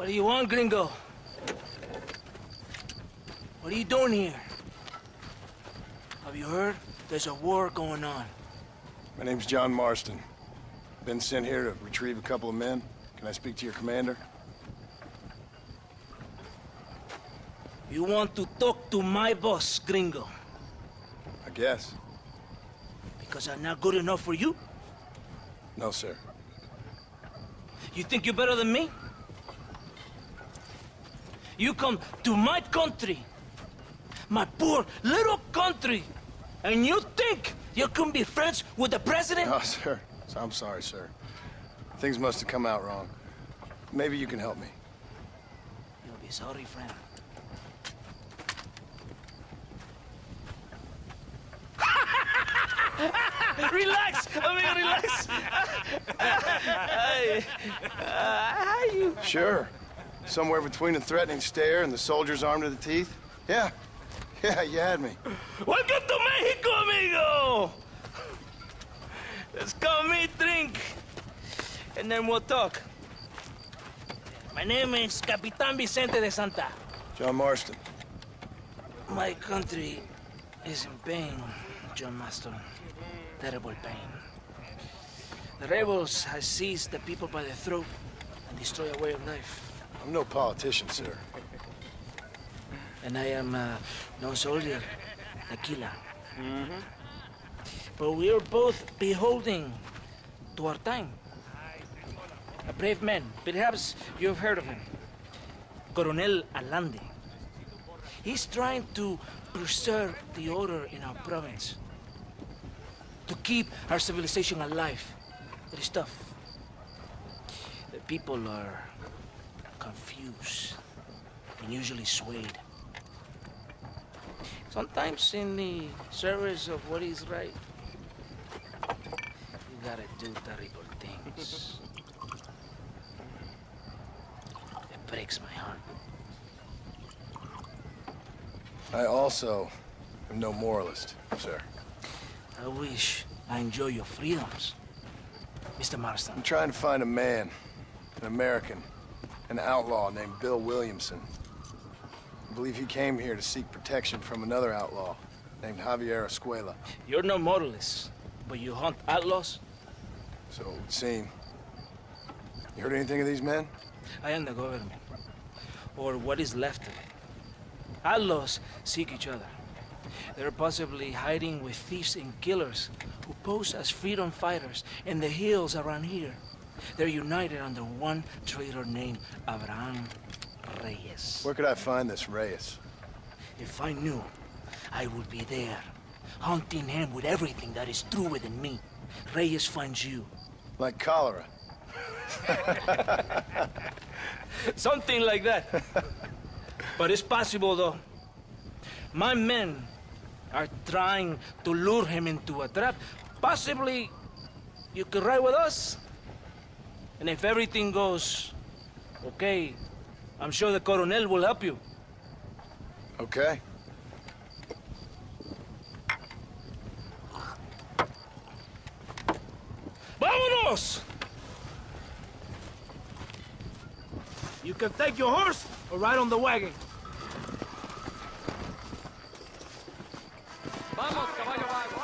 What do you want, gringo? What are you doing here? Have you heard? There's a war going on. My name's John Marston. Been sent here to retrieve a couple of men. Can I speak to your commander? You want to talk to my boss, gringo? I guess. Because I'm not good enough for you? No, sir. You think you're better than me? You come to my country, my poor little country, and you think you can be friends with the president? Oh, sir. I'm sorry, sir. Things must have come out wrong. Maybe you can help me. You'll be sorry, friend. Relax! Relax! How you? Sure. Somewhere between a threatening stare and the soldier's armed to the teeth? Yeah. Yeah, you had me. Welcome to Mexico, amigo! Let's come eat, drink, and then we'll talk. My name is Capitan Vincente de Santa. John Marston. My country is in pain, John Marston. Terrible pain. The rebels have seized the people by the throat and destroy a way of life. I'm no politician, sir. And I am no soldier, a killer. But we are both beholding to our time. A brave man, perhaps you've heard of him. Coronel Allende. He's trying to preserve the order in our province. To keep our civilization alive. It is tough. The people are confused and usually swayed. Sometimes in the service of what is right, you gotta do terrible things. It breaks my heart. I also am no moralist, sir. I wish I enjoy your freedoms, Mr. Marston. I'm trying to find a man, an American, an outlaw named Bill Williamson. I believe he came here to seek protection from another outlaw named Javier Escuela. You're no moralist, but you hunt outlaws? So it would seem. You heard anything of these men? I am the government, or what is left of it. Outlaws seek each other. They're possibly hiding with thieves and killers who pose as freedom fighters in the hills around here. They're united under one traitor named Abraham Reyes. Where could I find this Reyes? If I knew, I would be there, hunting him with everything that is true within me. Reyes finds you. Like cholera. Something like that. But it's possible, though. My men are trying to lure him into a trap. Possibly, you could ride with us. And if everything goes okay, I'm sure the Coronel will help you. Okay. Vámonos! You can take your horse or ride on the wagon. Vamos, caballo vago.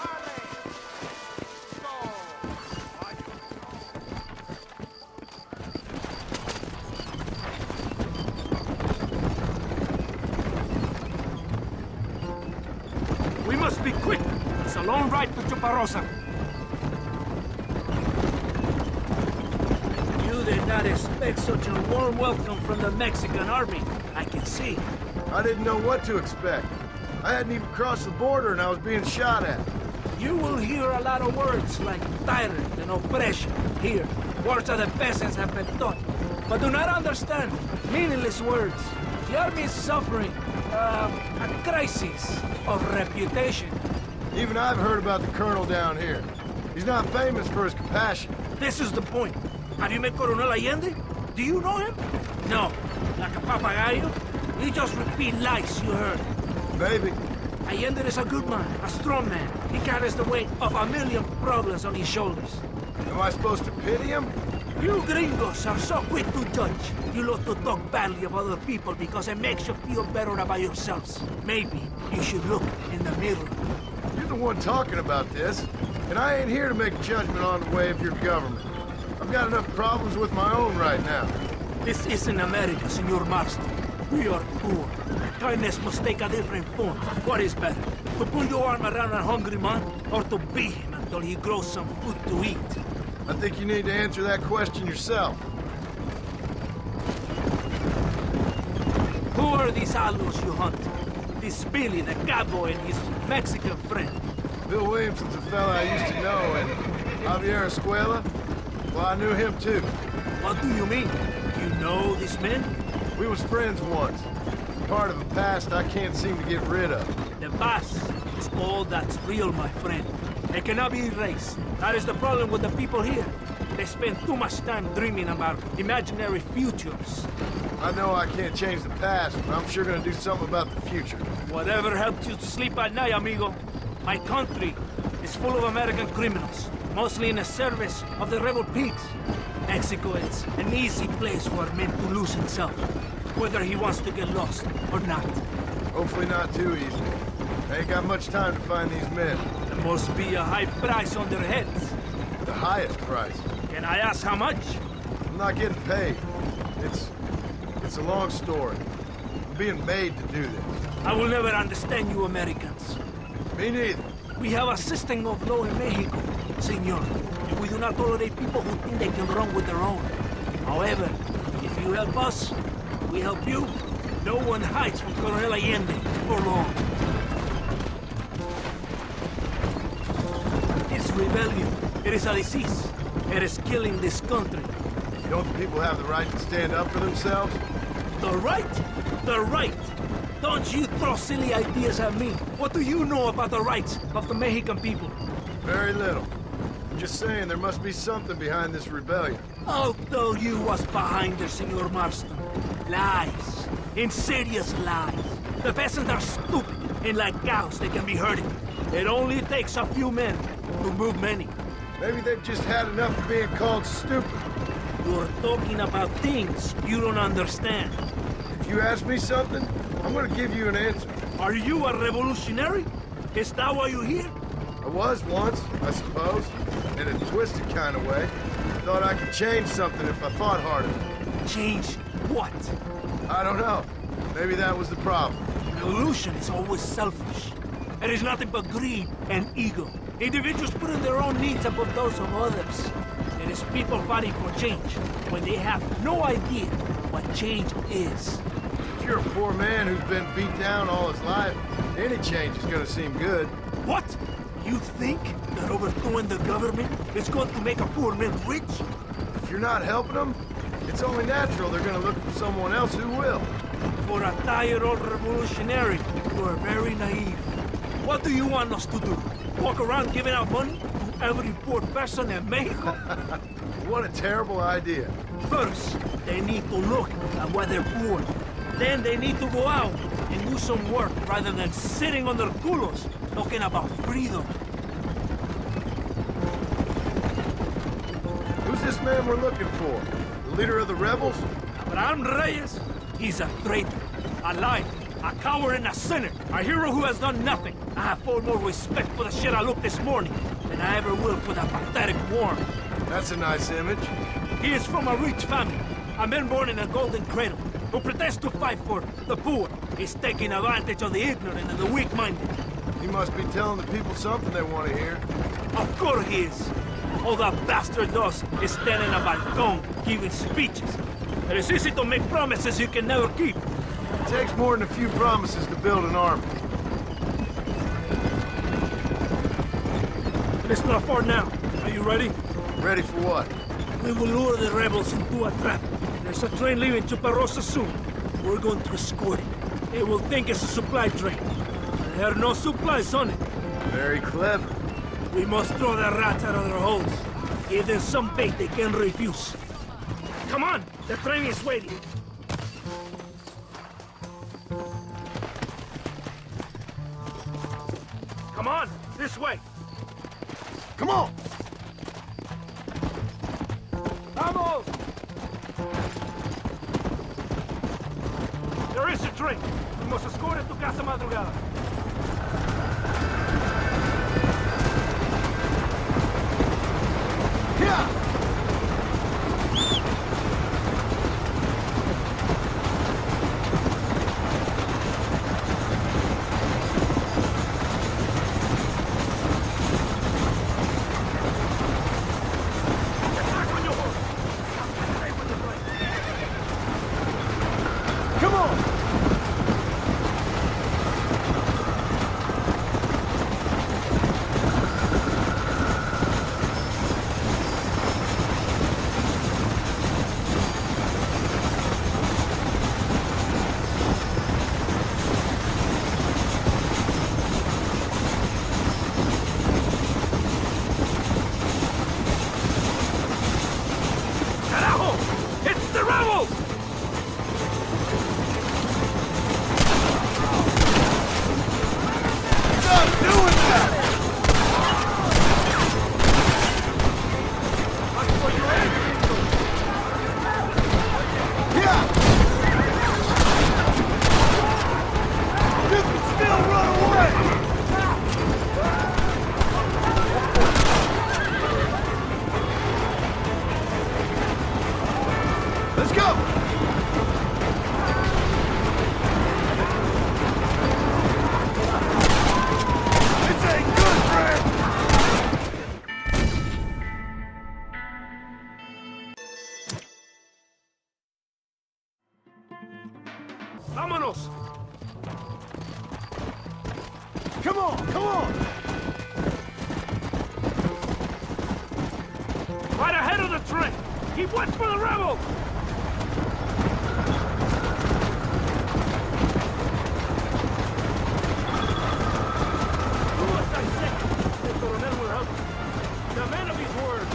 We must be quick. It's a long ride to Chuparosa. You did not expect such a warm welcome from the Mexican army. I can see. I didn't know what to expect. I hadn't even crossed the border and I was being shot at. You will hear a lot of words like tyrant and oppression here. Words that the peasants have been taught. But do not understand meaningless words. The army is suffering a crisis of reputation. Even I've heard about the colonel down here. He's not famous for his compassion. This is the point. Have you met Coronel Allende? Do you know him? No. Like a papagayo? He just repeat lies you heard. Maybe. Allende is a good man, a strong man. He carries the weight of 1,000,000 problems on his shoulders. Am I supposed to pity him? You gringos are so quick to judge. You love to talk badly of other people because it makes you feel better about yourselves. Maybe you should look in the mirror. You're the one talking about this, and I ain't here to make a judgment on the way of your government. I've got enough problems with my own right now. This isn't America, Senor Marston. We are poor. Kindness must take a different form. What is better? To put your arm around a hungry man, or to beat him until he grows some food to eat? I think you need to answer that question yourself. Who are these outlaws you hunt? This Billy, the cowboy, and his Mexican friend. Bill Williamson's a fella I used to know, and Javier Escuela, well, I knew him too. What do you mean? You know these men? We was friends once. Part of the past I can't seem to get rid of. The past is all that's real, my friend. It cannot be erased. That is the problem with the people here. They spend too much time dreaming about imaginary futures. I know I can't change the past, but I'm sure gonna do something about the future. Whatever helps you to sleep at night, amigo. My country is full of American criminals, mostly in the service of the rebel pigs. Mexico is an easy place for a man to lose himself, whether he wants to get lost or not. Hopefully not too easy. I ain't got much time to find these men. There must be a high price on their heads. The highest price. Can I ask how much? I'm not getting paid. It's a long story. I'm being made to do this. I will never understand you Americans. Me neither. We have a system of law in Mexico, senor. And we do not tolerate people who think they can run with their own. However, if you help us, we help you. No one hides from Colonel Allende for long. It's rebellion. It is a disease. It is killing this country. Don't the people have the right to stand up for themselves? The right? The right! Don't you throw silly ideas at me. What do you know about the rights of the Mexican people? Very little. I'm just saying there must be something behind this rebellion. I'll tell you what's behind it, Senor Marston. Lies. Insidious lies. The peasants are stupid, and like cows, they can be herded. It only takes a few men to move many. Maybe they've just had enough of being called stupid. You're talking about things you don't understand. If you ask me something, I'm gonna give you an answer. Are you a revolutionary? Is that why you're here? I was once, I suppose. In a twisted kind of way. Thought I could change something if I fought hard enough. Change what? I don't know. Maybe that was the problem. Revolution is always selfish. It is nothing but greed and ego. Individuals putting their own needs above those of others. It is people fighting for change when they have no idea what change is. If you're a poor man who's been beat down all his life, any change is gonna seem good. What? You think that overthrowing the government is going to make a poor man rich? If you're not helping them, it's only natural they're gonna look for someone else who will. For a tired old revolutionary, you are very naive. What do you want us to do? Walk around giving out money to every poor person in Mexico? What a terrible idea. First, they need to look at why they're poor. Then they need to go out and do some work rather than sitting on their culos talking about freedom. Who's this man we're looking for? The leader of the rebels? Abraham Reyes, he's a traitor, a liar, a coward and a sinner, a hero who has done nothing. I have far more respect for the shit I looked this morning than I ever will for that pathetic worm. That's a nice image. He is from a rich family, a man born in a golden cradle, who pretends to fight for the poor. He's taking advantage of the ignorant and the weak-minded. He must be telling the people something they want to hear. Of course he is. All that bastard does is stand in a balcony giving speeches. It is easy to make promises you can never keep. It takes more than a few promises to build an army. It's not far now. Are you ready? Ready for what? We will lure the rebels into a trap. There's a train leaving Chuparosa soon. We're going to escort it. They will think it's a supply train. There are no supplies on it. Very clever. We must throw the rats out of their holes. Give them some bait they can refuse. Come on! The train is waiting. Come on! This way! Come on! Vamos! Where's your drink? We must escort it to Casa Madrugada. Yeah! Come on! Carajo! It's the rebels! Stop doing that! Yeah! You can still run away! Let's go! This ain't good, friend! Vámonos! Come on, come on! Right ahead of the train! Keep watch for the rebels! The Coronel will help you. The man of his word!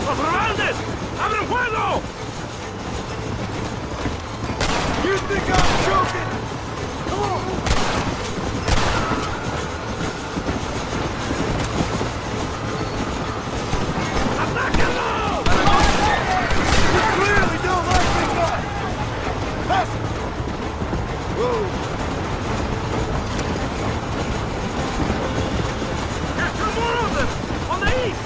¡Los rebeldes! ¡Abren fuego! You think I'm joking? Come on! ¡Atáquenlo! You clearly don't like me guys! Pass it! Whoa! Capture more of them! On the east!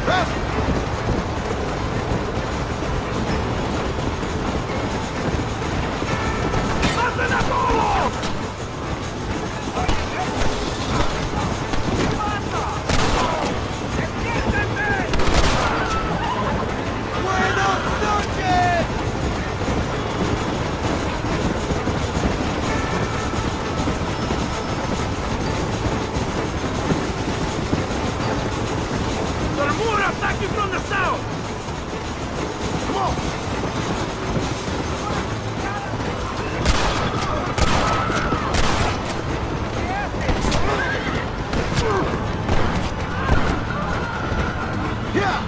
Pass it! ¡Maten a todos! Buenas noches! There are more attacking from the south! Come on! Yeah!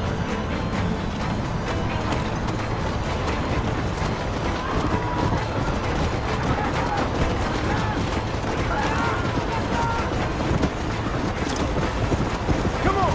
Come on!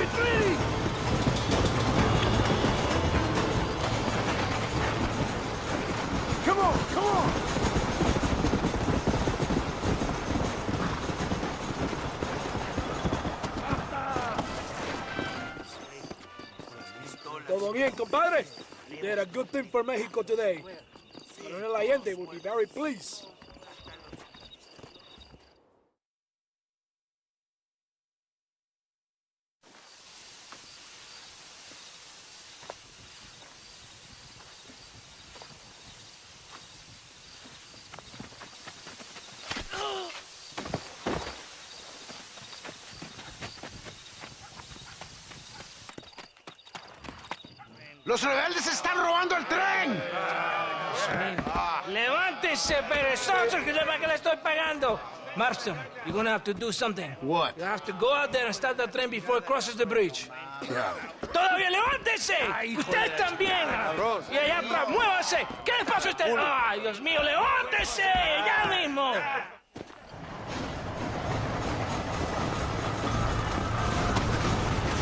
Retreating! Come on, come on! Todo bien, compadre? You did a good thing for Mexico today. Coronel Allende will be very pleased. ¡Los rebeldes están robando el tren! Levántese, perezosos, que para que le estoy pagando. Marston, you're gonna have to do something. What? You have to go out there and start the train before it crosses the bridge. Got it. ¡Todavía levántese! ¡Usted también! Y allá atrás, muévase. ¿Qué le pasa a usted? ¡Ay, Dios mío, levántese! ¡Ya mismo!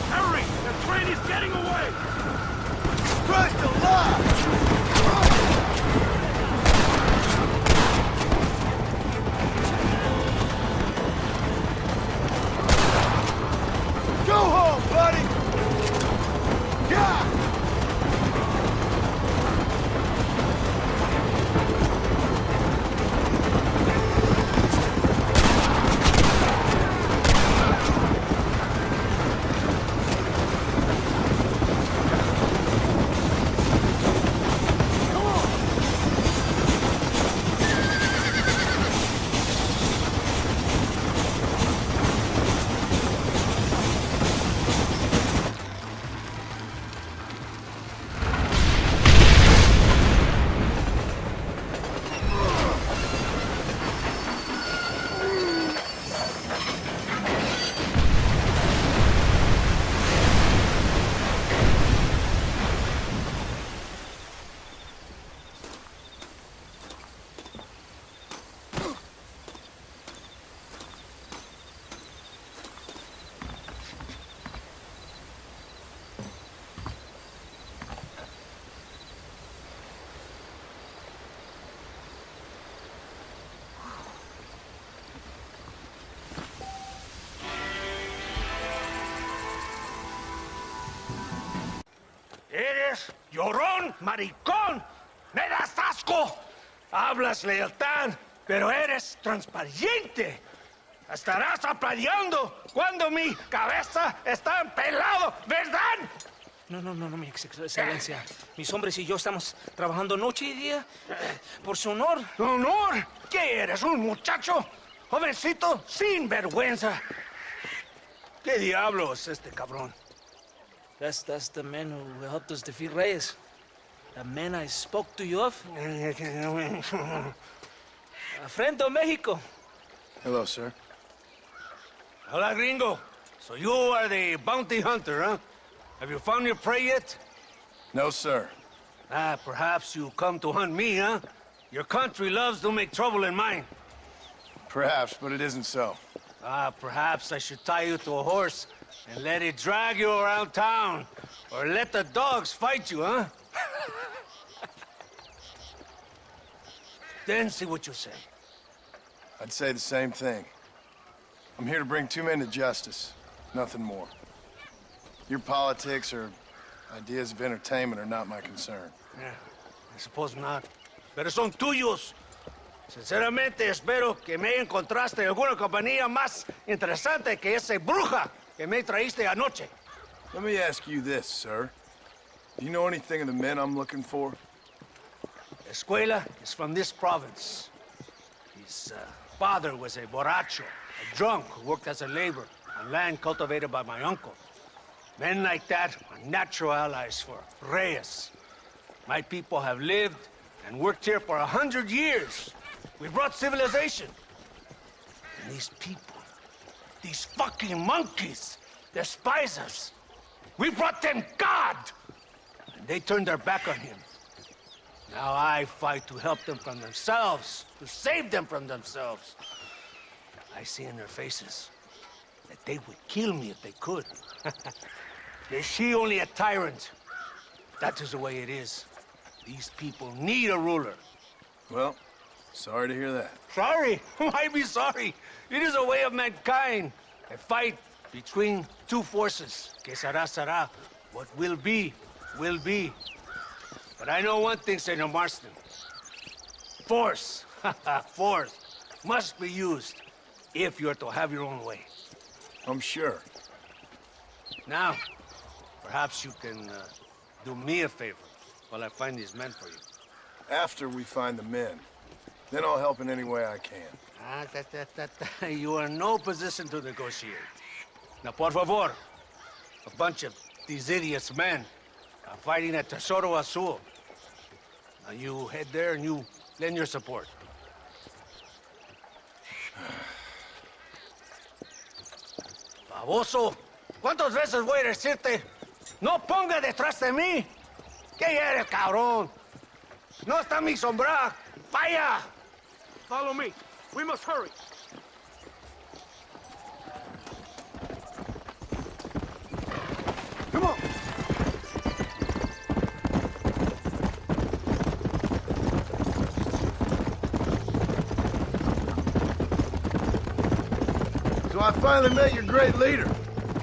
Hurry! The train is getting away! Christ alive! Go home, buddy! Yeah! ¡Eres llorón, maricón! ¡Me das asco! Hablas lealtad, pero eres transparente. Estarás aplaudiendo cuando mi cabeza está empelado, ¿verdad? No, mi excelencia. Mis hombres y yo estamos trabajando noche y día por su honor. ¿Honor? ¿Qué eres, un muchacho? Jovencito sin vergüenza. ¿Qué diablo es este cabrón? That's the man who helped us defeat Reyes. The man I spoke to you of. A friend of Mexico. Hello, sir. Hola, gringo. So you are the bounty hunter, huh? Have you found your prey yet? No, sir. Ah, perhaps you come to hunt me, huh? Your country loves to make trouble in mine. Perhaps, but it isn't so. Ah, perhaps I should tie you to a horse and let it drag you around town. Or let the dogs fight you, huh? Then see what you say. I'd say the same thing. I'm here to bring two men to justice. Nothing more. Your politics or ideas of entertainment are not my concern. Yeah, I suppose not. Pero son tuyos. Sinceramente, espero que me encontraste alguna compañía más interesante que esa bruja que me traíste anoche. Let me ask you this, sir. Do you know anything of the men I'm looking for? Escuela is from this province. His father was a borracho, a drunk who worked as a laborer on land cultivated by my uncle. Men like that are natural allies for Reyes. My people have lived and worked here for 100 years. We brought civilization. And these people, these fucking monkeys, despise us. We brought them God! And they turned their back on him. Now I fight to help them from themselves, to save them from themselves. I see in their faces that they would kill me if they could. Is she only a tyrant? That is the way it is. These people need a ruler. Well, sorry to hear that. Sorry? Why be sorry? It is a way of mankind. A fight between two forces. Que será, será. What will be, will be. But I know one thing, Senor Marston. Force, force, must be used if you're to have your own way. I'm sure. Now, perhaps you can do me a favor while I find these men for you. After we find the men, then I'll help in any way I can. You are in no position to negotiate. Now, por favor, a bunch of these idiots men are fighting at Tesoro Azul. Now you head there and you lend your support. Baboso, ¿cuántas veces voy a decirte? No ponga detrás de mí. ¿Qué eres, cabrón? No está mi sombra. Vaya. Follow me. We must hurry. Come on! So I finally met your great leader.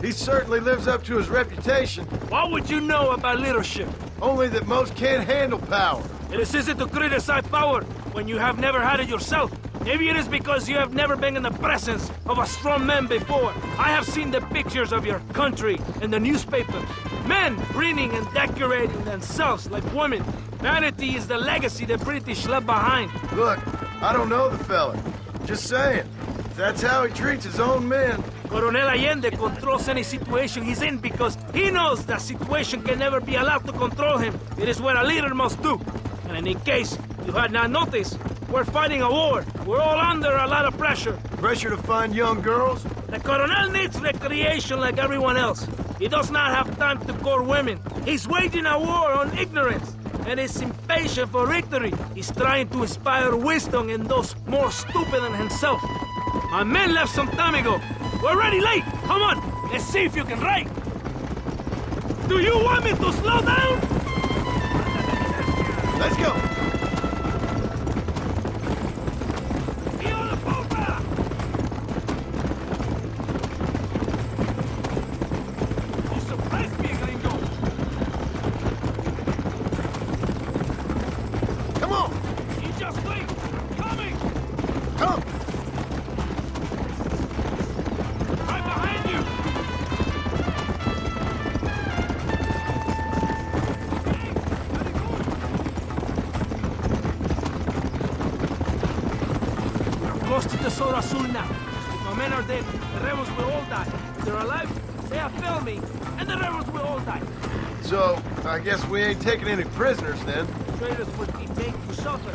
He certainly lives up to his reputation. What would you know about leadership? Only that most can't handle power. It is easy to criticize power when you have never had it yourself. Maybe it is because you have never been in the presence of a strong man before. I have seen the pictures of your country in the newspapers. Men grinning and decorating themselves like women. Vanity is the legacy the British left behind. Look, I don't know the fella. Just saying. If that's how he treats his own men. Coronel Allende controls any situation he's in because he knows that situation can never be allowed to control him. It is what a leader must do. And in case you had not noticed, we're fighting a war. We're all under a lot of pressure. Pressure to find young girls? The Coronel needs recreation like everyone else. He does not have time to court women. He's waging a war on ignorance and is impatient for victory. He's trying to inspire wisdom in those more stupid than himself. My men left some time ago. We're already late. Come on, let's see if you can write. Do you want me to slow down? Let's go! Close to the Tesoro Azul now. If my men are dead, the rebels will all die. If they're alive, they have failed me, and the rebels will all die. So, I guess we ain't taking any prisoners then. Traitors would be made to suffer,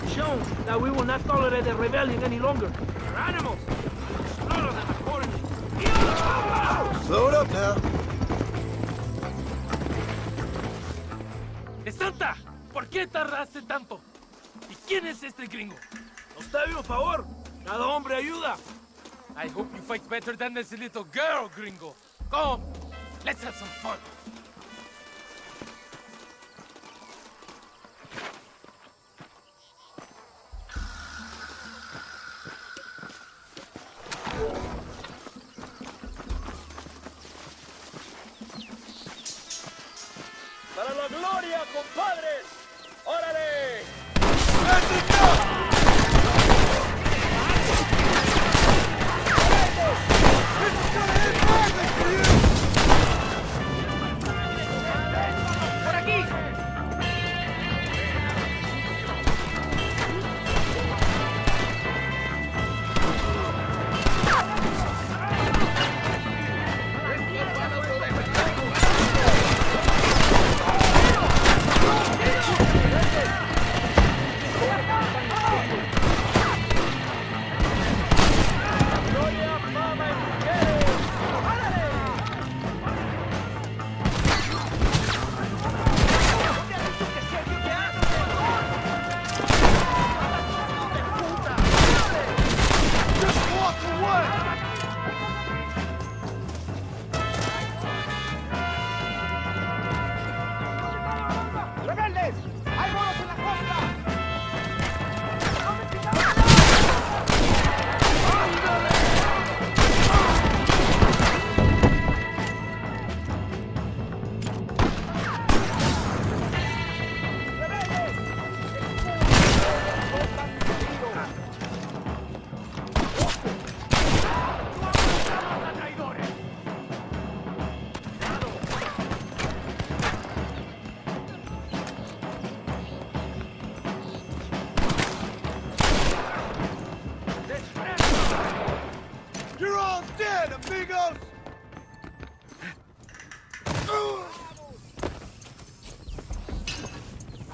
shown that we will not tolerate the rebellion any longer. They're animals. We will slaughter them accordingly. Slow it up now. ¡Santa! ¿Por qué tardaste tanto? ¿Y quién es este gringo? Nos debe un favor. Cada hombre ayuda. I hope you fight better than this little girl, gringo. Come, let's have some fun. ¡Para la gloria, compadres! ¡Órale! ¡Let's go!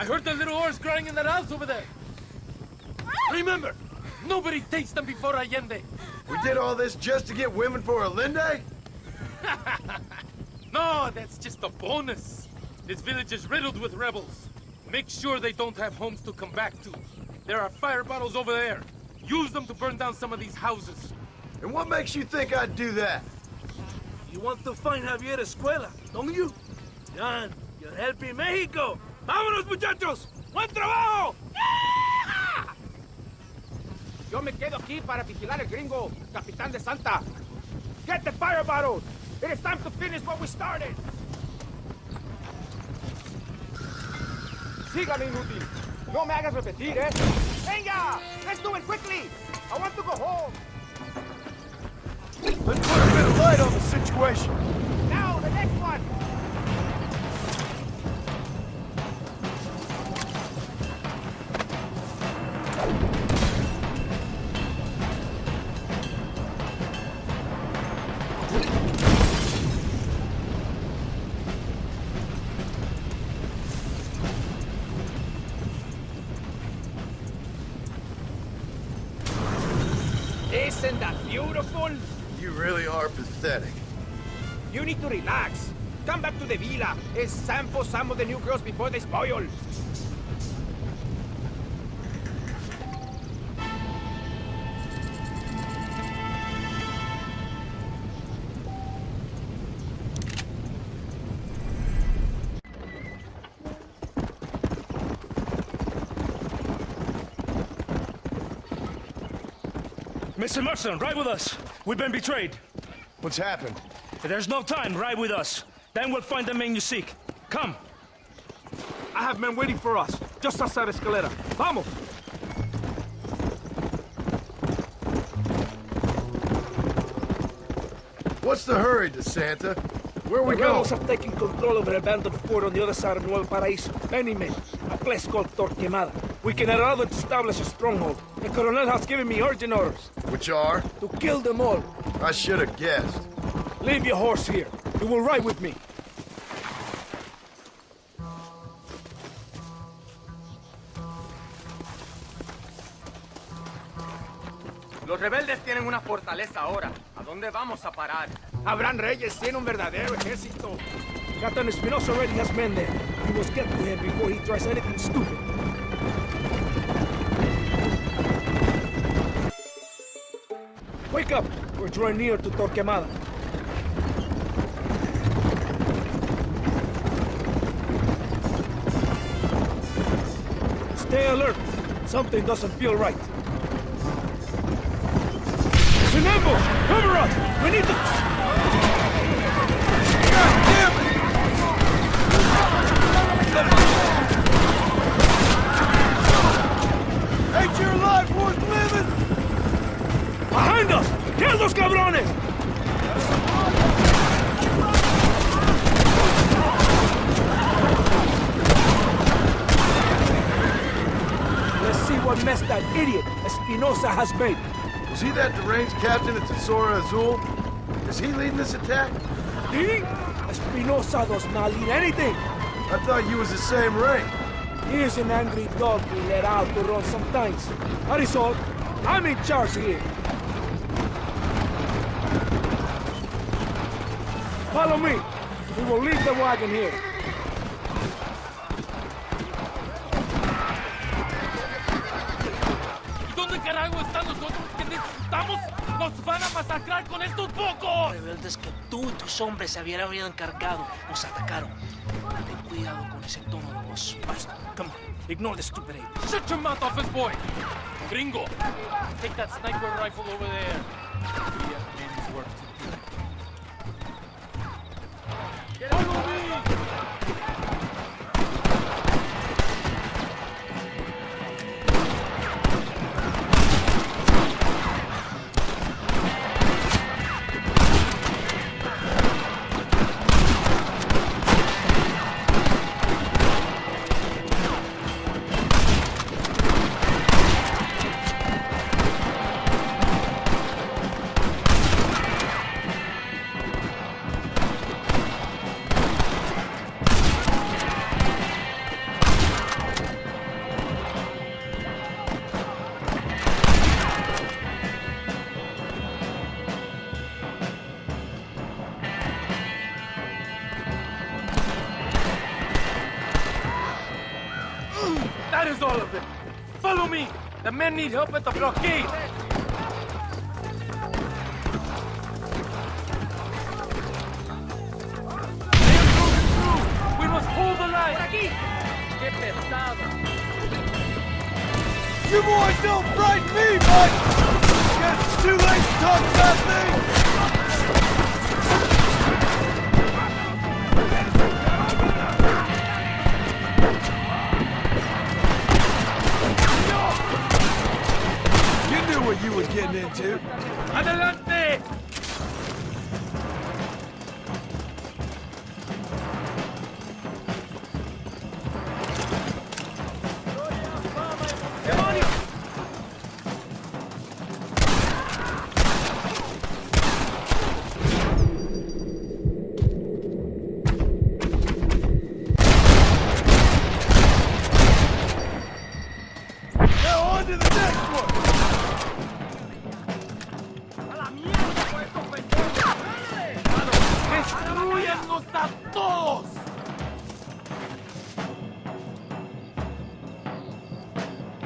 I heard the little oars crying in that house over there. Remember, nobody takes them before Allende. We did all this just to get women for Allende? No, that's just a bonus. This village is riddled with rebels. Make sure they don't have homes to come back to. There are fire bottles over there. Use them to burn down some of these houses. And what makes you think I'd do that? You want to find Javier Escuela, don't you? John, you're helping Mexico. ¡Vámonos, muchachos! ¡Buen trabajo! Yo me quedo aquí para vigilar el gringo, Capitán de Santa. Get the fire bottles! It is time to finish what we started! Sígame, inútil. No me hagas repetir, ¿eh? Venga! Let's do it quickly! I want to go home! Let's put a bit of light on the situation. Now, the next one! Isn't that beautiful? You really are pathetic. You need to relax. Come back to the villa and sample some of the new girls before they spoil. Mr. Marston, ride with us. We've been betrayed. What's happened? There's no time. Ride with us. Then we'll find the men you seek. Come. I have men waiting for us, just outside Escalera. Vamos! What's the hurry, DeSanta? Where we The going? rebels have taken control of an abandoned fort on the other side of Nuevo Paraíso. Many men. A place called Torquemada. We can allow them to establish a stronghold. The Colonel has given me urgent orders. Which are? To kill them all. I should have guessed. Leave your horse here. You will ride with me. Los rebeldes tienen una fortaleza ahora. ¿A dónde vamos a parar? Abraham Reyes tiene un verdadero ejército. Captain Espinosa already has men there. We must get to him before he tries anything stupid. Wake up! We're drawing near to Torquemada. Stay alert. Something doesn't feel right. It's an ambush! Cover us! We need to... God damn it! Ain't your life worth living? Behind us! Kill those cabrones! Let's see what mess that idiot Espinosa has made. Was he that deranged captain at Tesoro Azul? Is he leading this attack? He? Espinosa does not lead anything. I thought you was the same rank. He is an angry dog we let out to run sometimes. That is all. I'm in charge here. Follow me. We will leave the wagon here. ¿Y dónde carajo están los otros que necesitamos? ¡Nos van a masacrar con estos pocos! Rebeldes que tú y tus hombres se habían encargado nos atacaron. Ten cuidado con ese tono de voz. Basta. Come on. Ignore the stupid ape. Shut your mouth, office boy! Gringo, take that sniper rifle over there. We have men's work to do. Follow me! That is all of them. Follow me. The men need help at the blockade. They are broken through. We must hold the line. Qué pesado. You boys don't frighten me much! Guess it's too late to talk about things! You knew what you was getting into. Adelante!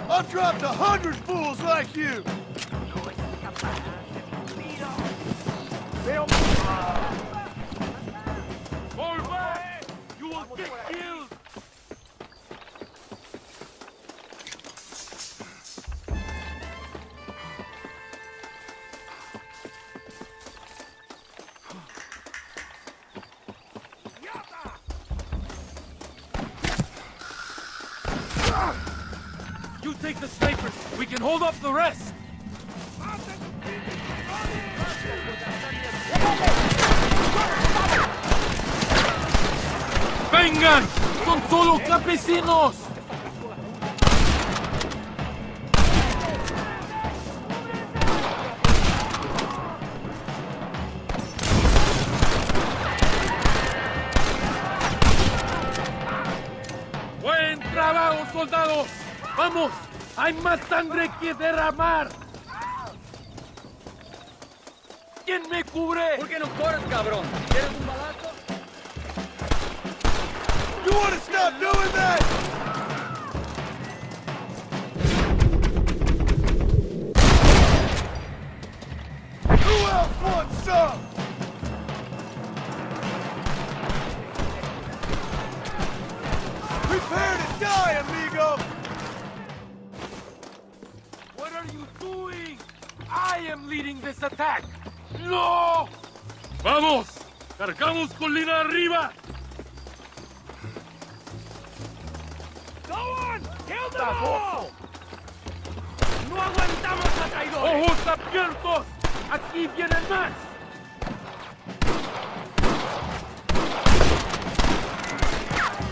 I've dropped 100 fools like you! Fall back! You will get killed! You take the snipers. We can hold off the rest. ¡Vengan! ¡Son solo campesinos! ¡Buen trabajo, soldados! ¡Vamos! ¡Hay más sangre que derramar! ¿Quién me cubre? ¿Por qué no corres, cabrón? ¿Quieres un balazo? You wanna stop doing that? Who else wants some? Prepare to die, amigo! What are you doing? I am leading this attack. ¡No! ¡Vamos! ¡Cargamos colina arriba! Go on! Kill them all! ¡No aguantamos a traidores! ¡Ojos abiertos! ¡Aquí vienen más!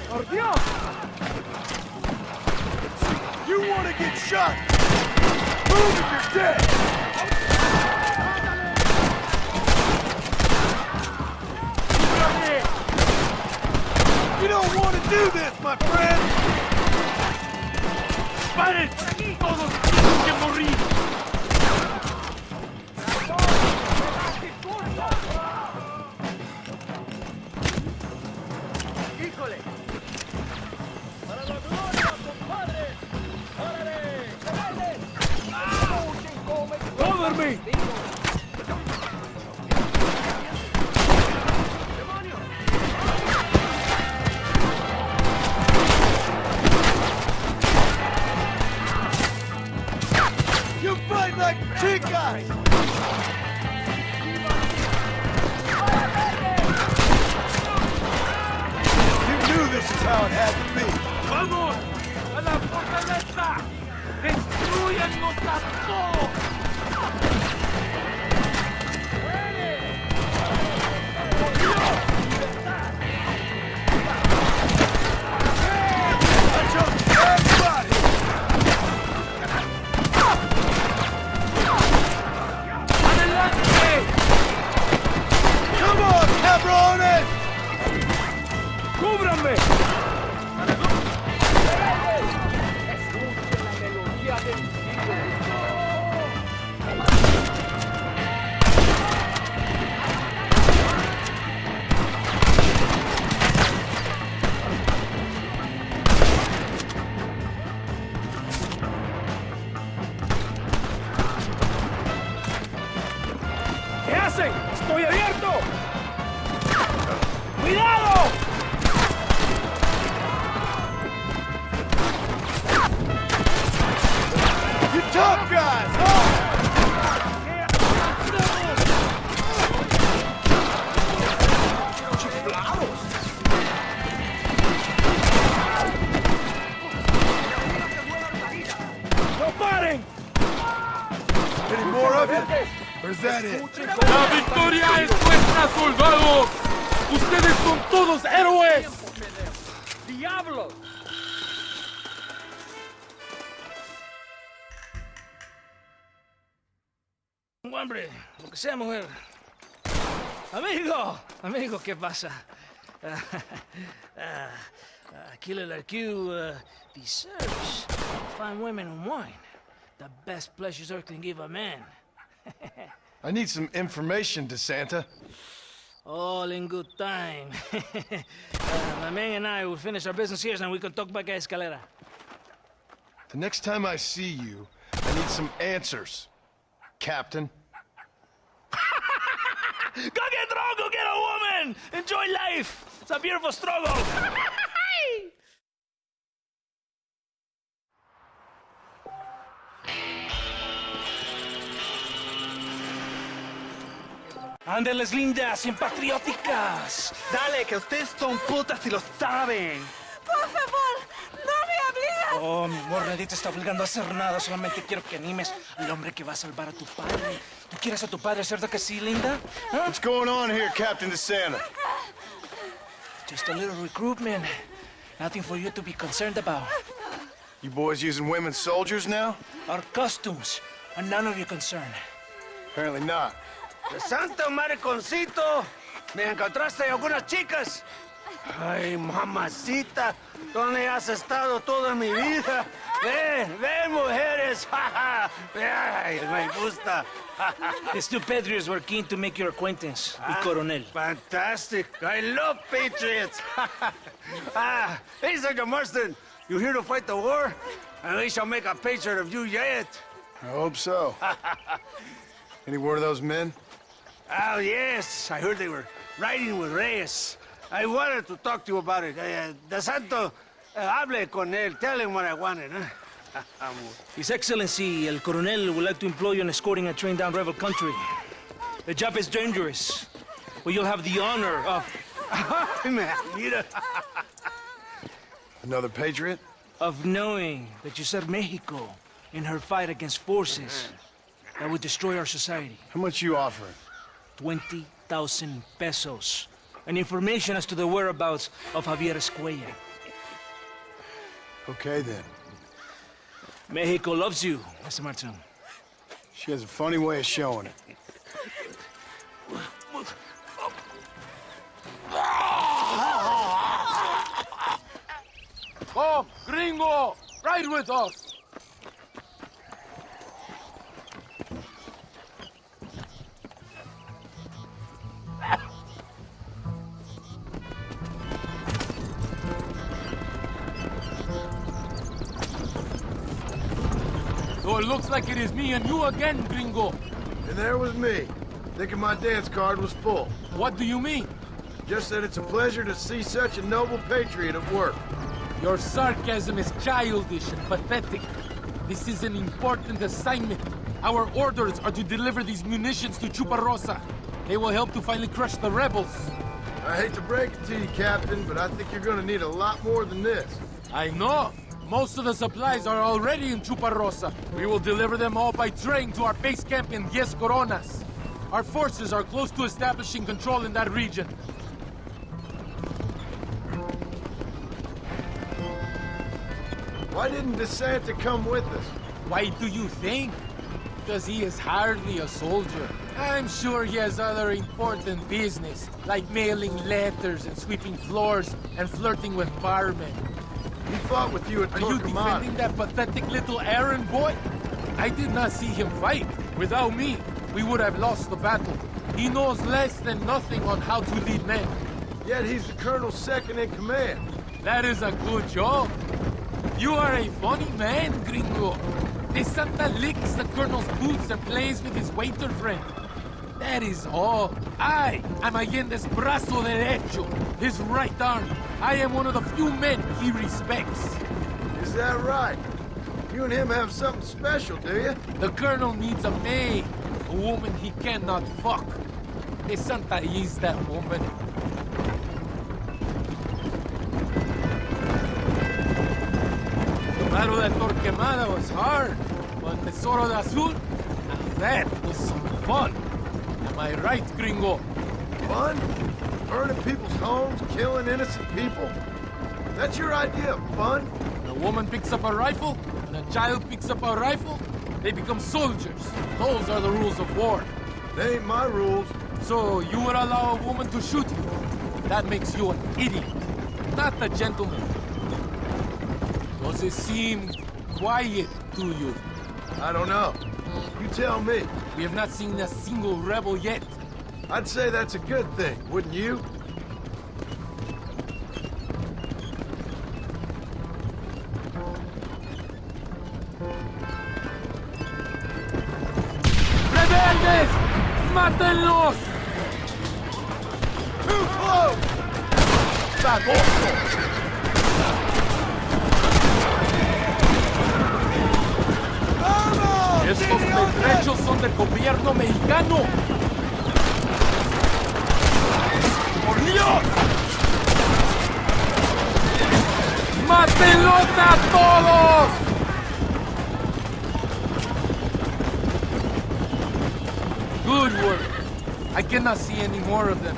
¡Por Dios! You wanna get shot? Move if you're dead! You don't want to do this, my friend! ¡Paren! ¡Todos tienen que morir! ¡Híjole! ¡Para la gloria, compadre! ¡Órale! ¡Cover me! You fight like chicas! You knew this is how it had to be. ¡Vamos! ¡A la fortaleza! ¡Destruyannos a todos! I chose everybody! ¡Adelante! Come on, cabrones! ¡Cúbranme! Escuchen la melodía del cielo. is that it? ¡La victoria es nuestra, soldados! ¡Ustedes son todos héroes! ¡Diablo! Hombre, lo que sea, mujer. Amigo, ¿qué pasa? Killer like you deserves fine women and wine. The best pleasures Earth can give a man. I need some information, DeSanta. All in good time. My man and I will finish our business here, and we can talk back at Escalera. The next time I see you, I need some answers, Captain. Go get drunk, go get a woman! Enjoy life! It's a beautiful struggle! ¡Ándeles, lindas, bien patrióticas! Dale, que ustedes son putas y lo saben. Por favor, no me obligas. Oh, mi amor, nadie te está obligando a hacer nada. Solamente quiero que animes al hombre que va a salvar a tu padre. ¿Tú quieres a tu padre, cierto que sí, linda? ¿Ah? What's going on here, Captain DeSanta? Just a little recruitment. Nothing for you to be concerned about. You boys using women soldiers now? Our costumes are none of your concern. Apparently not. ¡De santo mariconcito! ¿Me encontraste algunas chicas? Ay, mamacita, ¿dónde has estado toda mi vida? Ven, mujeres. Ay, me gusta. These two Patriots were keen to make your acquaintance with Coronel. Fantastic. I love Patriots. Hey, Sergeant Marston, you here to fight the war? And we shall make a patriot of you yet. I hope so. Any word of those men? Oh, yes. I heard they were riding with Reyes. I wanted to talk to you about it. De Santo, hable con él. Tell him what I wanted, huh? His Excellency, El Coronel, would like to employ you in escorting a train down rebel country. The job is dangerous, but you'll have the honor of... Mira. Another Patriot? of knowing that you served Mexico in her fight against forces that would destroy our society. How much you offering? 20,000 pesos. And information as to the whereabouts of Javier Escuella. Okay, then. Mexico loves you, Mr. Martin. She has a funny way of showing it. Come, gringo! Ride with us! So it looks like it is me and you again, gringo. And there was me, thinking my dance card was full. What do you mean? Just that it's a pleasure to see such a noble patriot at work. Your sarcasm is childish and pathetic. This is an important assignment. Our orders are to deliver these munitions to Chuparosa. They will help to finally crush the rebels. I hate to break it to you, Captain, but I think you're gonna need a lot more than this. I know. Most of the supplies are already in Chuparosa. We will deliver them all by train to our base camp in Diez Coronas. Our forces are close to establishing control in that region. Why didn't DeSanta come with us? Why do you think? Because he is hardly a soldier. I'm sure he has other important business, like mailing letters and sweeping floors and flirting with barmen. He fought with you at Are you Torquemada. defending that pathetic little errand boy? I did not see him fight. Without me, we would have lost the battle. He knows less than nothing on how to lead men. Yet he's the colonel's second in command. That is a good job. You are a funny man, gringo. De Santa licks the colonel's boots and plays with his waiter friend. That is all. I am Allende's brazo derecho, his right arm. I am one of the few men he respects. Is that right? You and him have something special, do you? The colonel needs a maid, a woman he cannot fuck. De Santa is that woman. The battle at Torquemada was hard, but Tesoro de Azul, now that was some fun. Am I right, gringo? Fun? Burning people's homes, killing innocent people? That's your idea of fun? When a woman picks up a rifle, and a child picks up a rifle, they become soldiers. Those are the rules of war. They ain't my rules. So you would allow a woman to shoot you? That makes you an idiot, not a gentleman. Does it seem quiet to you? I don't know. You tell me. We have not seen a single rebel yet. I'd say that's a good thing, wouldn't you? ¡Rebeldes! ¡Mátenlos! Too close! ¡Baboso! ¡Estos petrechos son del gobierno mexicano! ¡Por Dios! ¡Mátenlos a todos! Good work. I cannot see any more of them.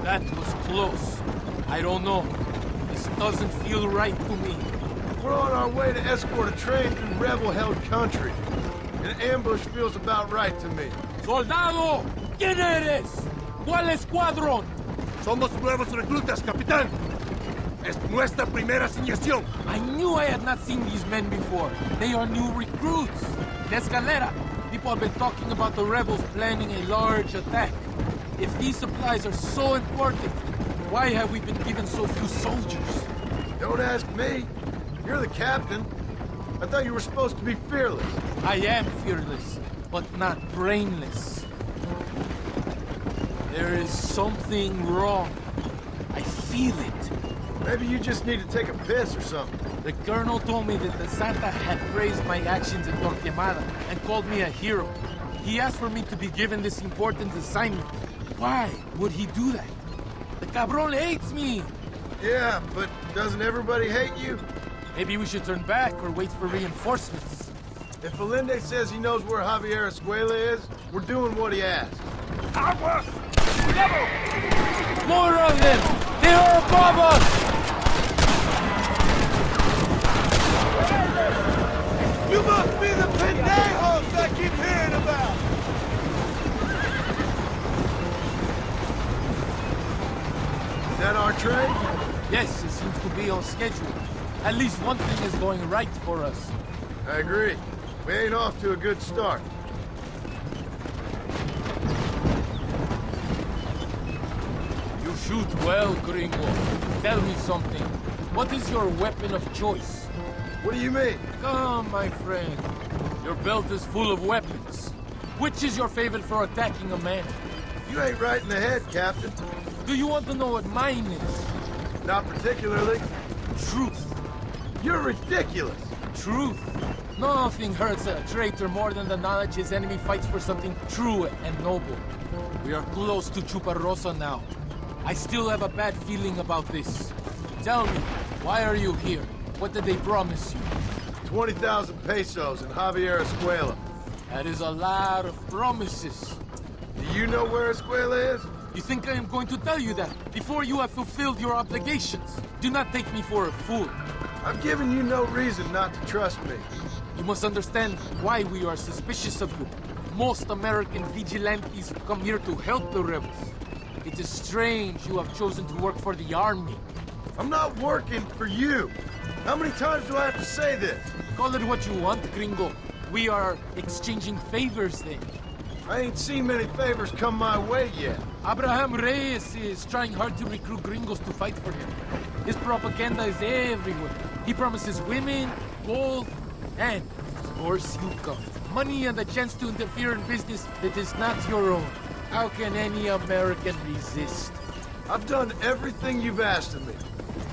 That was close. I don't know. This doesn't feel right to me. We're on our way to escort a train through rebel-held country. An ambush feels about right to me. ¡Soldado! ¿Quién eres? ¿Cuál escuadrón? Somos nuevos reclutas, capitán. Es nuestra primera asignación. I knew I had not seen these men before. They are new recruits. De Escalera. People have been talking about the rebels planning a large attack. If these supplies are so important, why have we been given so few soldiers? Don't ask me. You're the captain. I thought you were supposed to be fearless. I am fearless, but not brainless. There is something wrong. I feel it. Maybe you just need to take a piss or something. The colonel told me that the Santa had praised my actions in Torquemada and called me a hero. He asked for me to be given this important assignment. Why would he do that? The cabron hates me! Yeah, but doesn't everybody hate you? Maybe we should turn back or wait for reinforcements. If Valente says he knows where Javier Escuela is, we're doing what he asked. Aguas! Cuidado! More of them! They are above us! You must be the pendejos I keep hearing about! Is that our train? Yes, it seems to be on schedule. At least one thing is going right for us. I agree. We ain't off to a good start. You shoot well, gringo. Tell me something. What is your weapon of choice? What do you mean? Come, my friend. Your belt is full of weapons. Which is your favorite for attacking a man? You ain't right in the head, Captain. Do you want to know what mine is? Not particularly. Truth. You're ridiculous. Truth. Nothing hurts a traitor more than the knowledge his enemy fights for something true and noble. We are close to Chuparrosa now. I still have a bad feeling about this. Tell me, why are you here? What did they promise you? 20,000 pesos in Javier Escuela. That is a lot of promises. Do you know where Escuela is? You think I am going to tell you that before you have fulfilled your obligations? Do not take me for a fool. I've given you no reason not to trust me. You must understand why we are suspicious of you. Most American vigilantes come here to help the rebels. It is strange you have chosen to work for the army. I'm not working for you. How many times do I have to say this? Call it what you want, gringo. We are exchanging favors then. I ain't seen many favors come my way yet. Abraham Reyes is trying hard to recruit gringos to fight for him. His propaganda is everywhere. He promises women, gold, and, of course, you come. Money and the chance to interfere in business that is not your own. How can any American resist? I've done everything you've asked of me.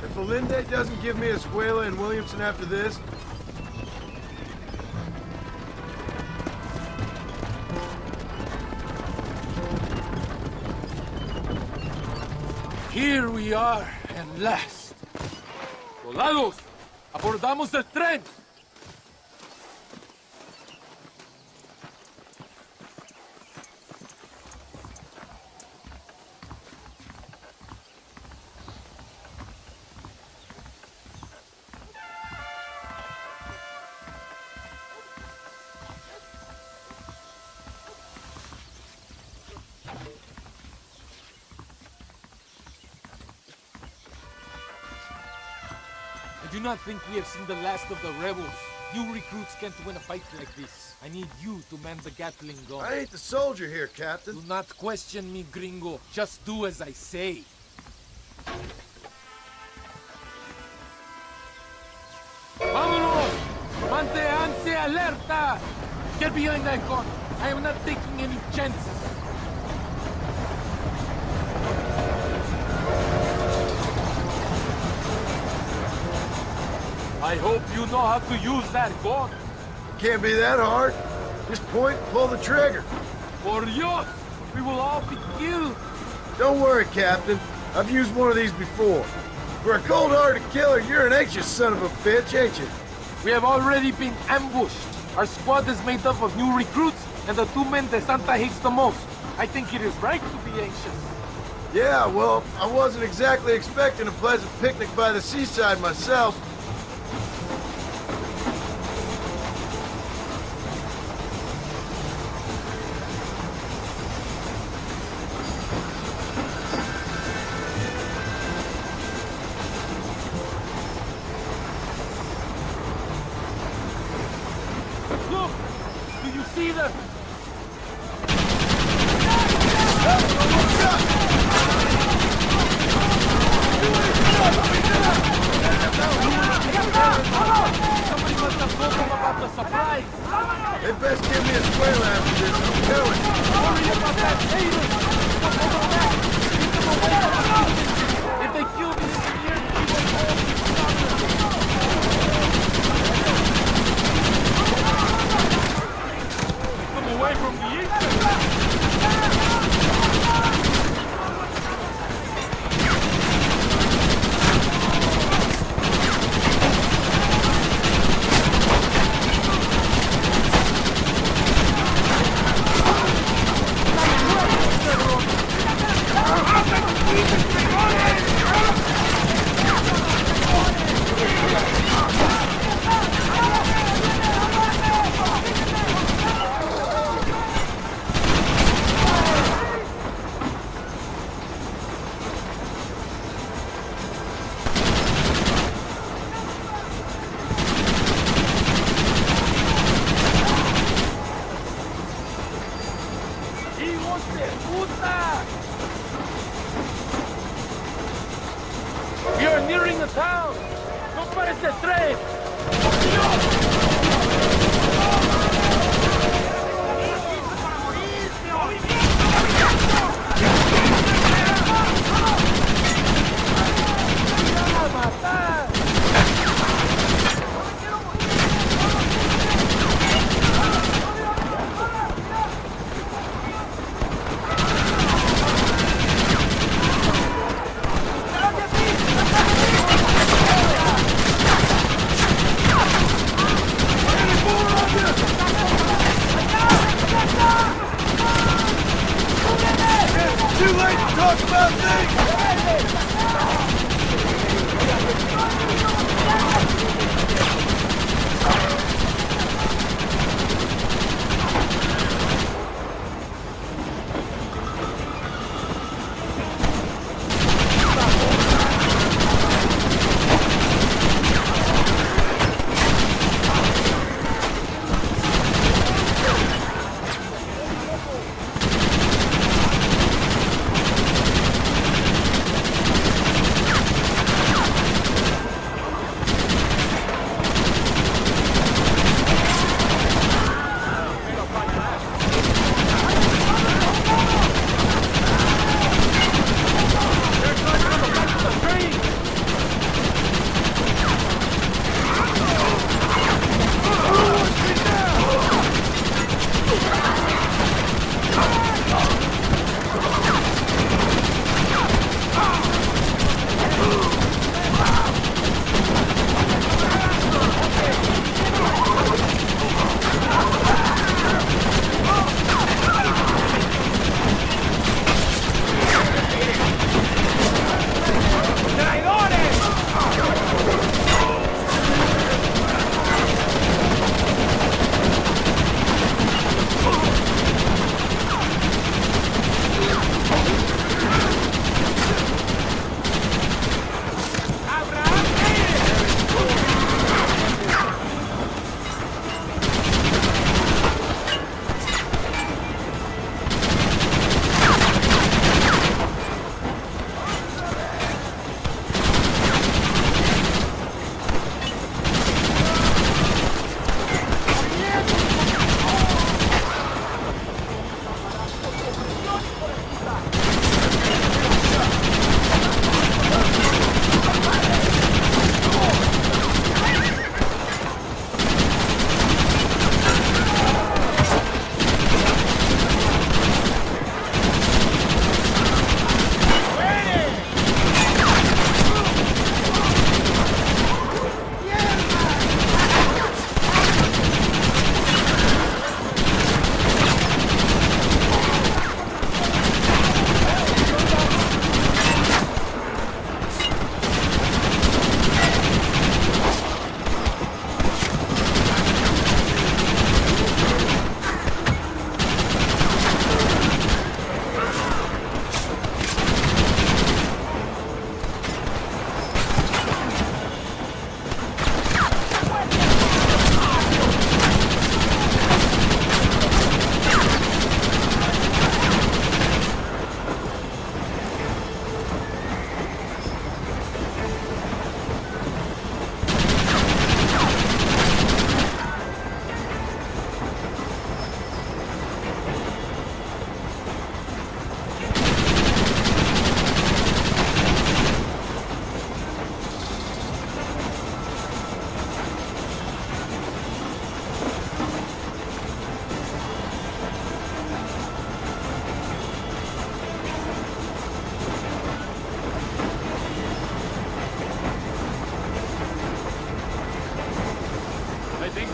If Valente doesn't give me Escuela and Williamson after this, here we are, at last. Soldados, Abordamos el tren. I do not think we have seen the last of the rebels. You recruits can't win a fight like this. I need you to man the Gatling gun. I ain't the soldier here, Captain. Do not question me, gringo. Just do as I say. Vámonos! Manténganse alerta! Get behind that gun. I am not taking any chances. I hope you know how to use that gun. Can't be that hard. Just point, pull the trigger. For Dios, we will all be killed. Don't worry, Captain. I've used one of these before. For a cold-hearted killer, you're an anxious son of a bitch, ain't you? We have already been ambushed. Our squad is made up of new recruits and the two men that Santa hates the most. I think it is right to be anxious. Yeah, well, I wasn't exactly expecting a pleasant picnic by the seaside myself. Look! Do you see them? Somebody must have told them about the surprise. They best give me a square after this, I'm telling you. Worry about that later. Hold on back. Keep them away from the kitchen. If they kill the engineer, we will all be Keep them away from the engineer. We are nearing the town! No pares el tren! Too late to talk about things!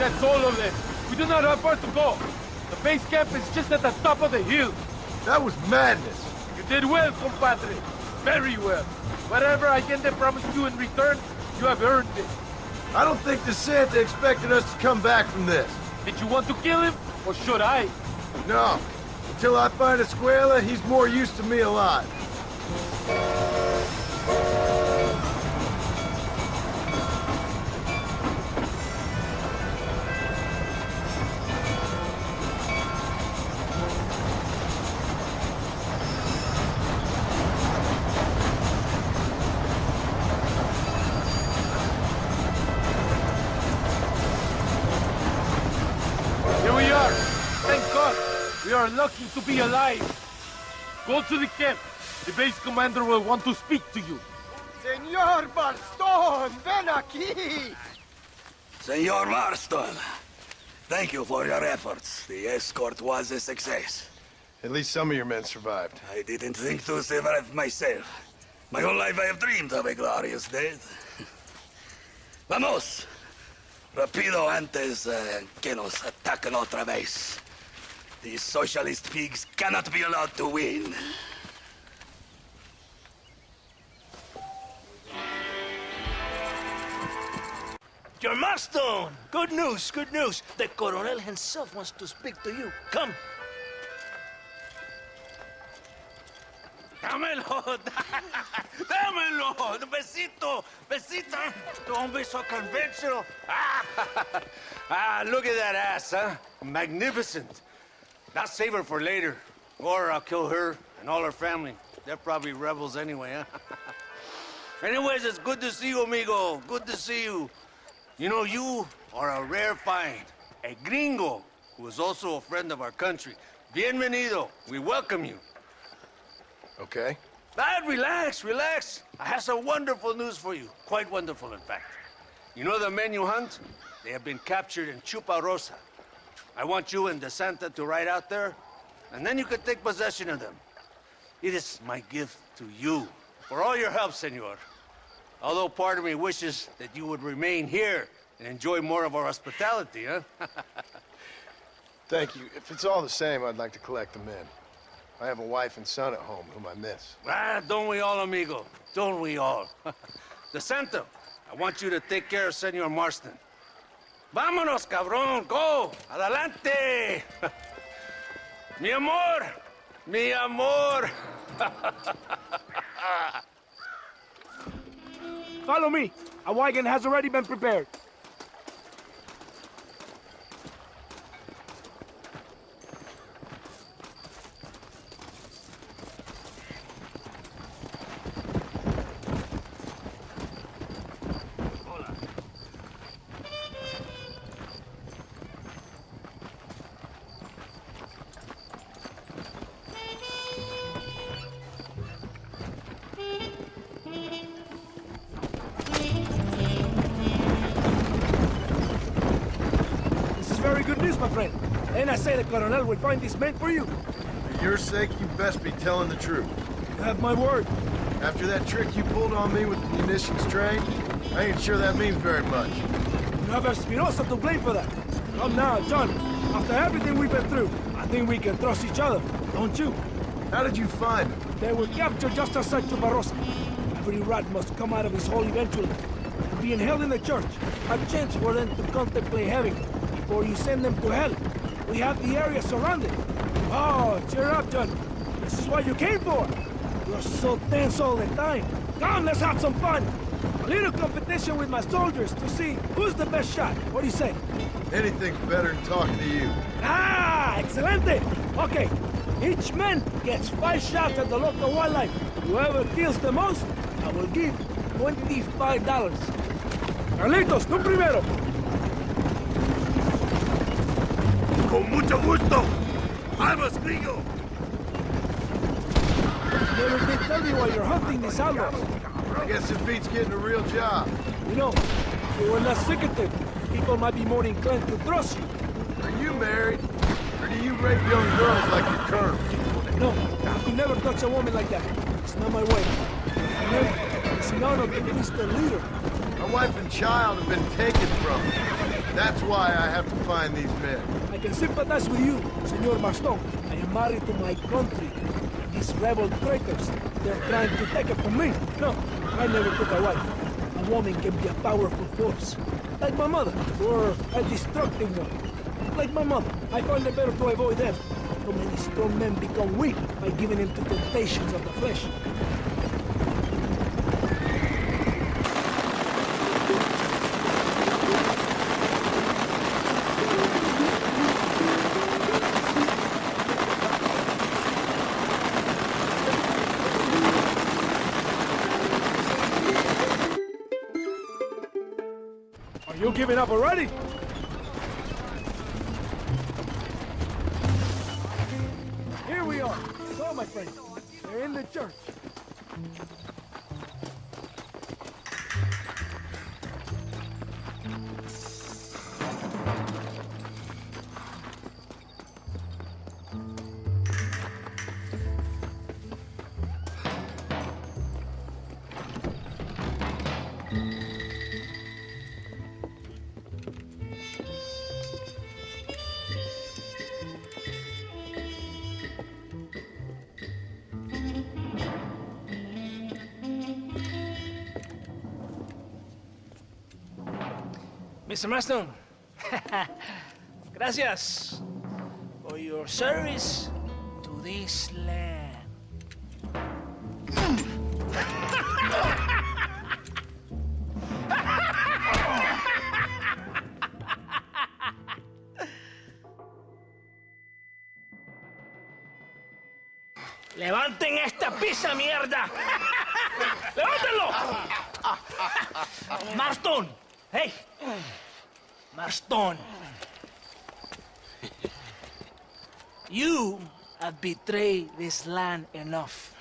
That's all of them. We do not have far to go. The base camp is just at the top of the hill. That was madness. You did well, compadre. Very well. Whatever Allende promised you in return, you have earned it. I don't think Vincente expected us to come back from this. Did you want to kill him, or should I? No. Until I find Escuela, he's more used to me alive. Here we are. Thank God. We are lucky to be alive. Go to the camp. The base commander will want to speak to you. Señor Marston, ven aquí! Senor Marston, thank you for your efforts. The escort was a success. At least some of your men survived. I didn't think to survive myself. My whole life I have dreamed of a glorious death. Vamos! Rapido antes que nos ataquen otra vez. These socialist pigs cannot be allowed to win. Your Marston! Good news, good news. The Coronel himself wants to speak to you. Come. Dámelo! Dámelo! Besito! Besito! Don't be so conventional. Look at that ass, huh? Magnificent. I'll save her for later. Or I'll kill her and all her family. They're probably rebels anyway, huh? Anyways, it's good to see you, amigo. Good to see you. You know, you are a rare find. A gringo who is also a friend of our country. Bienvenido. We welcome you. Okay? Relax, relax. I have some wonderful news for you. Quite wonderful, in fact. You know the men you hunt? They have been captured in Chuparosa. I want you and Vincente to ride out there, and then you can take possession of them. It is my gift to you for all your help, senor. Although part of me wishes that you would remain here and enjoy more of our hospitality, huh? Thank you. If it's all the same, I'd like to collect the men. I have a wife and son at home whom I miss. Don't we all, amigo? Don't we all? Vincente, I want you to take care of Senor Marston. Vámonos, cabrón, go! Adelante! Mi amor! Mi amor! Follow me. A wagon has already been prepared. Very good news, my friend. And I say the Colonel will find these men for you. For your sake, you best be telling the truth. You have my word. After that trick you pulled on me with the munitions train, I ain't sure that means very much. You have Espinosa to blame for that. Come now, John. After everything we've been through, I think we can trust each other, don't you? How did you find them? They were captured just outside Chuparosa. Every rat must come out of his hole eventually. Being held in the church, a chance for them to contemplate heaven before you send them to hell. We have the area surrounded. Oh, cheer up, John. This is what you came for. You're so tense all the time. Come, let's have some fun. A little competition with my soldiers to see who's the best shot. What do you say? Anything's better than talking to you. Excelente. Okay, each man gets 5 shots at the local wildlife. Whoever kills the most, I will give $25. Carlitos, tú primero. Con mucho gusto. Vamos, gringo. Never did tell me why you're hunting these outlaws. I guess it beats getting a real job. You know, if you were less secretive, people might be more inclined to trust you. Are you married? Or do you rape young girls like your colonel? No, I could never touch a woman like that. It's not my way. It's an honor to be Mr. Leader. My wife and child have been taken from me. That's why I have to find these men. I can sympathize with you, Senor Marston. I am married to my country. These rebel traitors, they're trying to take it from me. No, I never took a wife. A woman can be a powerful force. Like my mother, or a destructive one. Like my mother, I find it better to avoid them. So many strong men become weak by giving in to temptations of the flesh. Are you giving up already? Here we are. So, my friend, they're in the church. Mr. Marston, gracias for your service to this land. ¡Levanten esta pizza, mierda! ¡Levántenlo! Marston, hey! Marston, you have betrayed this land enough.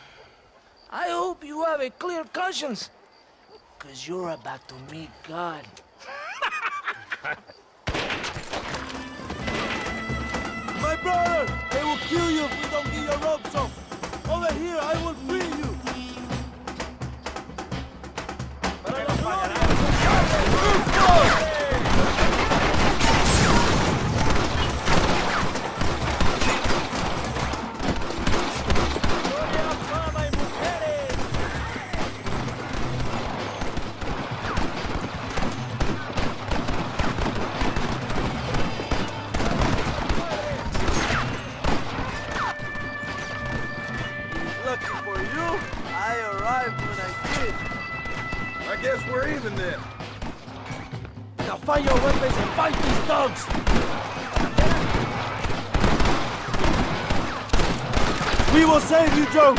I hope you have a clear conscience, because you're about to meet God. My brother! They will kill you if we don't get your ropes off. Over here, I will free you. Lucky for you, I arrived when I did. I guess we're even then. Now find your weapons and fight these dogs! We will save you, Joe!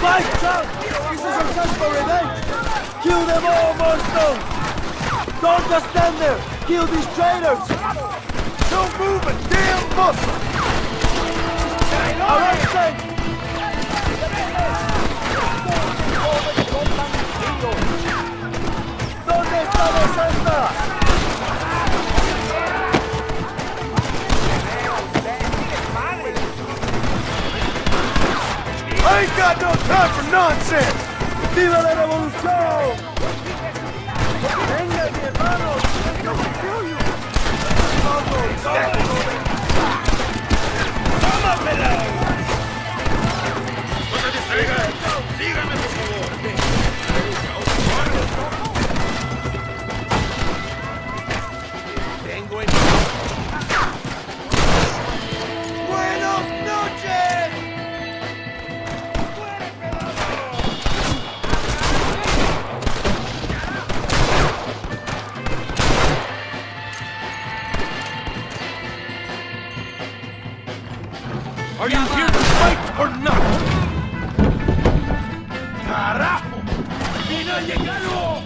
Fight, Joe! This is our chance for revenge! Kill them all, Marston! Don't just stand there! Kill these traitors! Don't move a damn muscle! Arrest them! ¿Dónde está Vincente? I ain't got no time for nonsense! ¡Viva la revolución! ¡Venga, mi hermano! ¡Yo will kill you! Sígame, por favor. Tengo el... ¡Buenas noches! Are you here to fight or not? ¡Carajo! ¡Vino a llegarlo!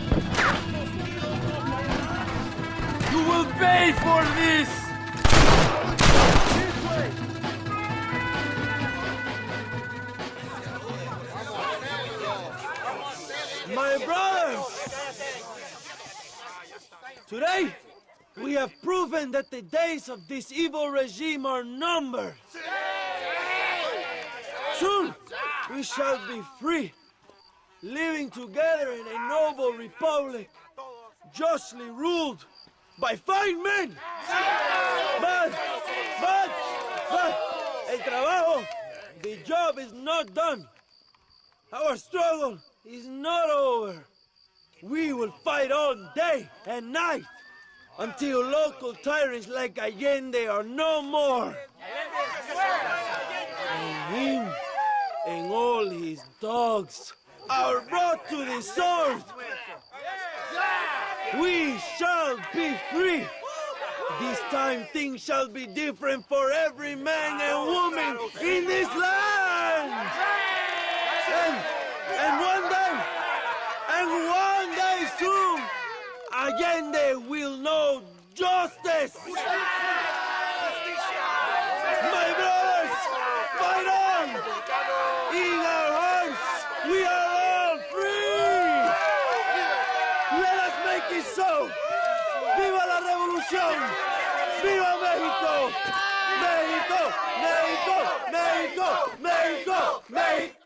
You will pay for this! My brothers! Today, we have proven that the days of this evil regime are numbered. Soon, we shall be free. living together in a noble republic, justly ruled by fine men. But, el trabajo, the job is not done. Our struggle is not over. We will fight all day and night until local tyrants like Allende are no more. And him and all his dogs are brought to the sword. We shall be free. This time things shall be different for every man and woman in this land. And one day soon, Allende will know justice. My brothers, fight on! In our hearts, we are all free! Let us make it so! ¡Viva la revolución! ¡Viva México! ¡México! ¡México! ¡México! ¡México! ¡México!